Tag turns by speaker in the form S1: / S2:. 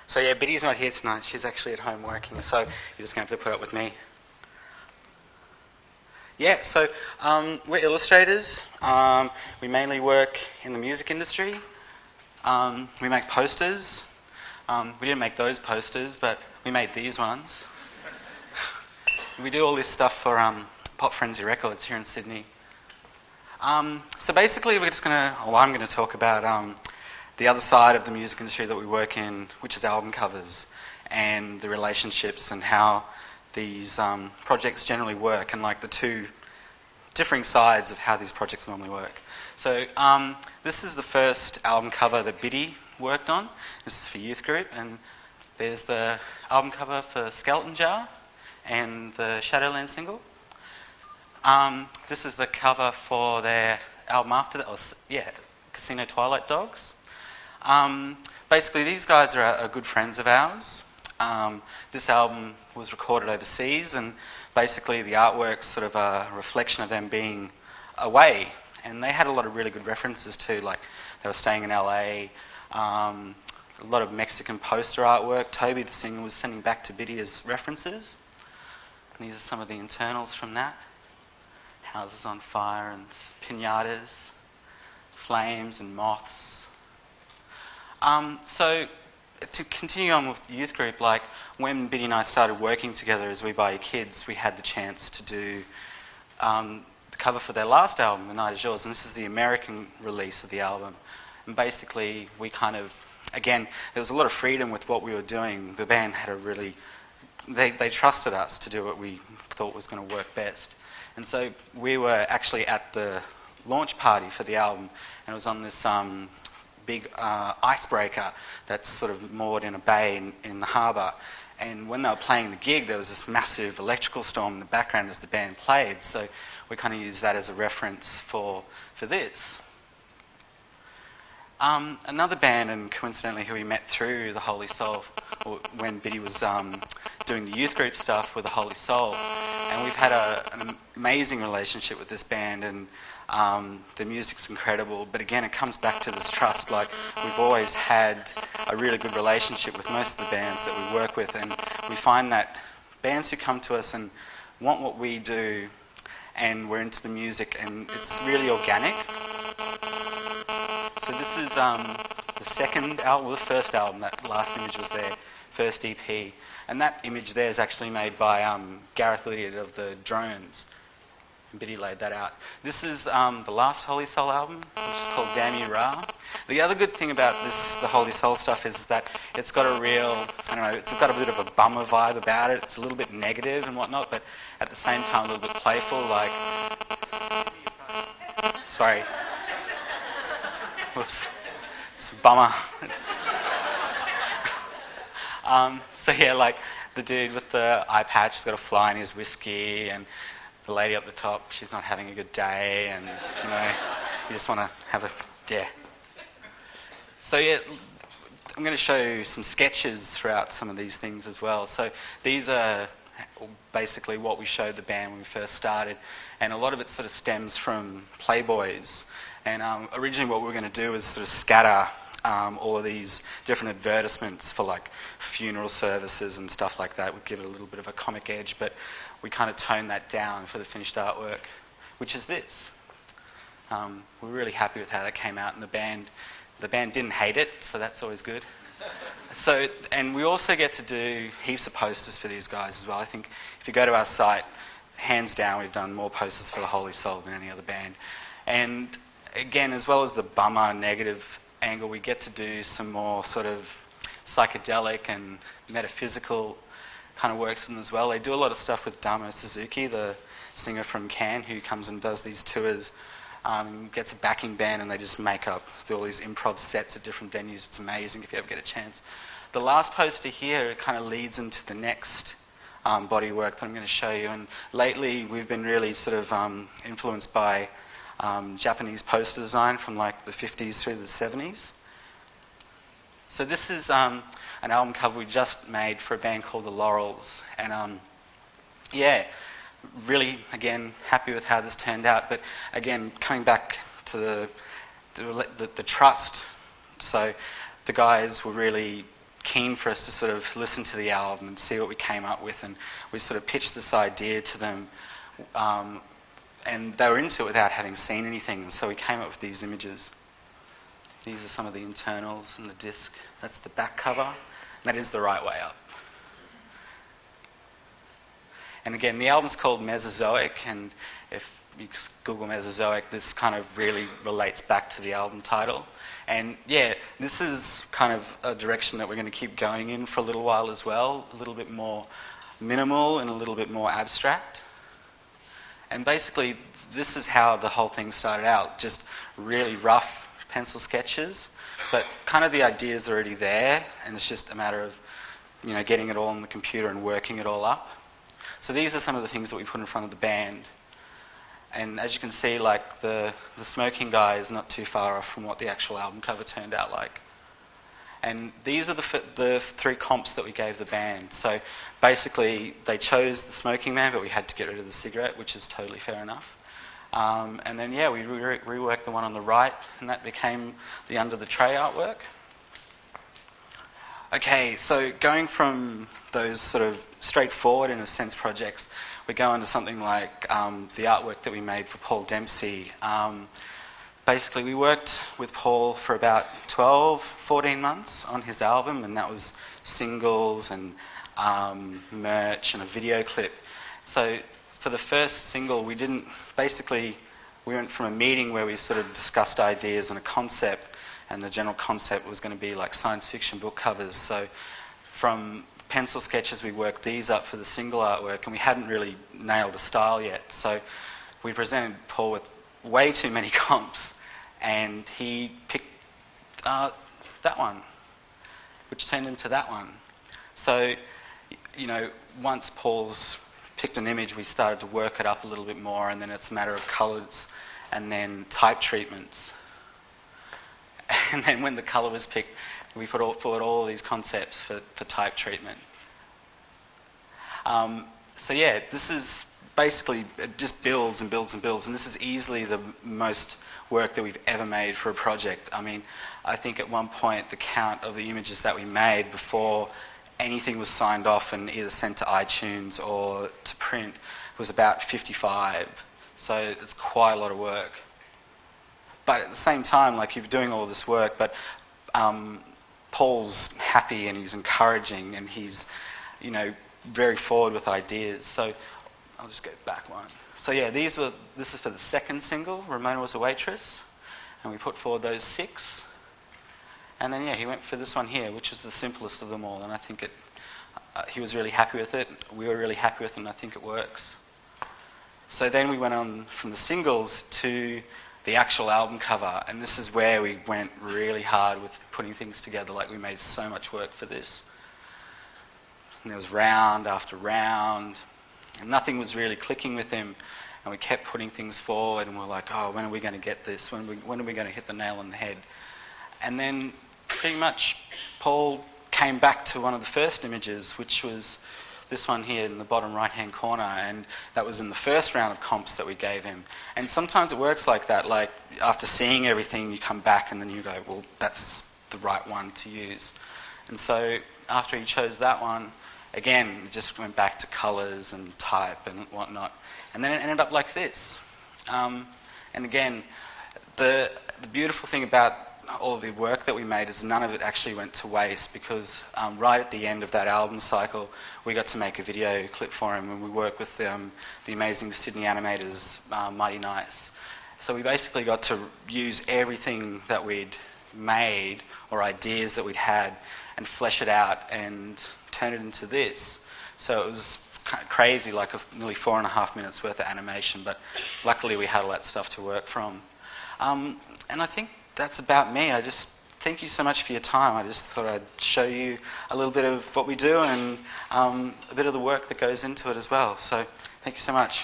S1: So yeah, Biddy's not here tonight. She's actually at home working, so you're just going to have to put up with me. Yeah, so we're illustrators. We mainly work in the music industry. We make posters. We didn't make those posters, but we made these ones. We do all this stuff for Pop Frenzy Records here in Sydney. So basically I'm going to talk about the other side of the music industry that we work in, which is album covers, and the relationships and how these projects generally work, and like the two differing sides of how these projects normally work. So this is the first album cover that Biddy worked on. This is for Youth Group, and there's the album cover for Skeleton Jar and the Shadowland single. This is the cover for their album after that, Casino Twilight Dogs. Basically, these guys are good friends of ours. This album was recorded overseas, and basically the artwork's sort of a reflection of them being away. And they had a lot of really good references too, like they were staying in LA, a lot of Mexican poster artwork. Toby, the singer, was sending back to Biddy as references. And these are some of the internals from that. Houses on fire and piñatas, flames and moths. So to continue on with the youth group, like when Biddy and I started working together as WEBUYYOURKIDS, we had the chance to do the cover for their last album, The Night Is Yours, and this is the American release of the album. And basically we again, there was a lot of freedom with what we were doing. The band had they trusted us to do what we thought was going to work best. And so we were actually at the launch party for the album, and it was on this big icebreaker that's sort of moored in a bay in the harbour. And when they were playing the gig, there was this massive electrical storm in the background as the band played. So we kind of used that as a reference for this. Another band, and coincidentally who we met through the Holy Soul, when Biddy was doing the youth group stuff with the Holy Soul, and we've had an amazing relationship with this band, and the music's incredible, but again it comes back to this trust. Like, we've always had a really good relationship with most of the bands that we work with, and we find that bands who come to us and want what we do, and we're into the music, and it's really organic. So this is the second album, the first album. That last image was their first EP, and that image there is actually made by Gareth Lydiard of the Drones. And Biddy laid that out. This is the last Holy Soul album, which is called Damn You Ra. The other good thing about the Holy Soul stuff is that it's got a real, it's got a bit of a bummer vibe about it. It's a little bit negative and whatnot, but at the same time a little bit playful, like... Sorry. Whoops. It's a bummer. So yeah, like the dude with the eye patch has got a fly in his whiskey, and the lady up the top, she's not having a good day, and you just want to have yeah. So yeah, I'm going to show you some sketches throughout some of these things as well. So these are basically what we showed the band when we first started, and a lot of it sort of stems from Playboys. And originally what we were going to do was sort of scatter all of these different advertisements for like funeral services and stuff like that. We'd give it a little bit of a comic edge, but we kind of toned that down for the finished artwork, which is this. We're really happy with how that came out, and the band didn't hate it, so that's always good. So, and we also get to do heaps of posters for these guys as well. I think if you go to our site, hands down, we've done more posters for the Holy Soul than any other band. And again, as well as the bummer, negative angle, we get to do some more sort of psychedelic and metaphysical kind of works with them as well. They do a lot of stuff with Damo Suzuki, the singer from Can, who comes and does these tours, gets a backing band, and they just make up all these improv sets at different venues. It's amazing if you ever get a chance. The last poster here kind of leads into the next body work that I'm going to show you, and lately we've been really sort of influenced by Japanese poster design from like the 50s through the 70s. So this is an album cover we just made for a band called The Laurels, and yeah, really, again, happy with how this turned out, but again, coming back to the trust. So the guys were really keen for us to sort of listen to the album and see what we came up with, and we sort of pitched this idea to them, and they were into it without having seen anything, and so we came up with these images. These are some of the internals and the disc. That's the back cover, and that is the right way up. And again, the album's called Mesozoic, and if you Google Mesozoic, this kind of really relates back to the album title. And yeah, this is kind of a direction that we're going to keep going in for a little while as well, a little bit more minimal and a little bit more abstract. And basically, this is how the whole thing started out, just really rough pencil sketches, but kind of the idea's already there, and it's just a matter of, you know, getting it all on the computer and working it all up. So these are some of the things that we put in front of the band. And as you can see, like the smoking guy is not too far off from what the actual album cover turned out like. And these were the 3 comps that we gave the band. So basically, they chose the smoking man, but we had to get rid of the cigarette, which is totally fair enough. And then, yeah, we reworked the one on the right, and that became the under the tray artwork. Okay, so going from those sort of straightforward, in a sense, projects, we go into something like the artwork that we made for Paul Dempsey. Basically, we worked with Paul for about 12, 14 months on his album, and that was singles and merch and a video clip. So for the first single, we went from a meeting where we sort of discussed ideas and a concept, and the general concept was going to be like science fiction book covers. So from pencil sketches, we worked these up for the single artwork, and we hadn't really nailed a style yet. So we presented Paul with way too many comps, and he picked that one, which turned into that one. So, you know, once Paul's picked an image, we started to work it up a little bit more, and then it's a matter of colours and then type treatments. And then when the colour was picked, we forward all of these concepts for type treatment. So yeah, this is basically, it just builds and builds and builds, and this is easily the most work that we've ever made for a project. I mean, I think at one point the count of the images that we made before anything was signed off and either sent to iTunes or to print was about 55. So it's quite a lot of work. But at the same time, like, you're doing all this work, but Paul's happy and he's encouraging and he's, you know, very forward with ideas. So I'll just go back one. So yeah, this is for the second single, Ramona Was a Waitress, and we put forward those 6. And then yeah, he went for this one here, which is the simplest of them all, and I think he was really happy with it. We were really happy with it, and I think it works. So then we went on from the singles to the actual album cover, and this is where we went really hard with putting things together. Like, we made so much work for this. And there was round after round, and nothing was really clicking with him, and we kept putting things forward, and we're like, oh, when are we going to get this? When are we going to hit the nail on the head? And then pretty much Paul came back to one of the first images, which was this one here in the bottom right-hand corner, and that was in the first round of comps that we gave him. And sometimes it works like that, like after seeing everything, you come back and then you go, well, that's the right one to use. And so after he chose that one, again, it just went back to colours and type and whatnot. And then it ended up like this. And again, the beautiful thing about all of the work that we made is none of it actually went to waste, because right at the end of that album cycle, we got to make a video clip for him, and we worked with the amazing Sydney animators, Mighty Nice. So we basically got to use everything that we'd made, or ideas that we'd had, and flesh it out and turn it into this. So it was kind of crazy, like nearly 4.5 minutes worth of animation, but luckily we had all that stuff to work from. And I think that's about me. I just thank you so much for your time. I just thought I'd show you a little bit of what we do and a bit of the work that goes into it as well. So thank you so much.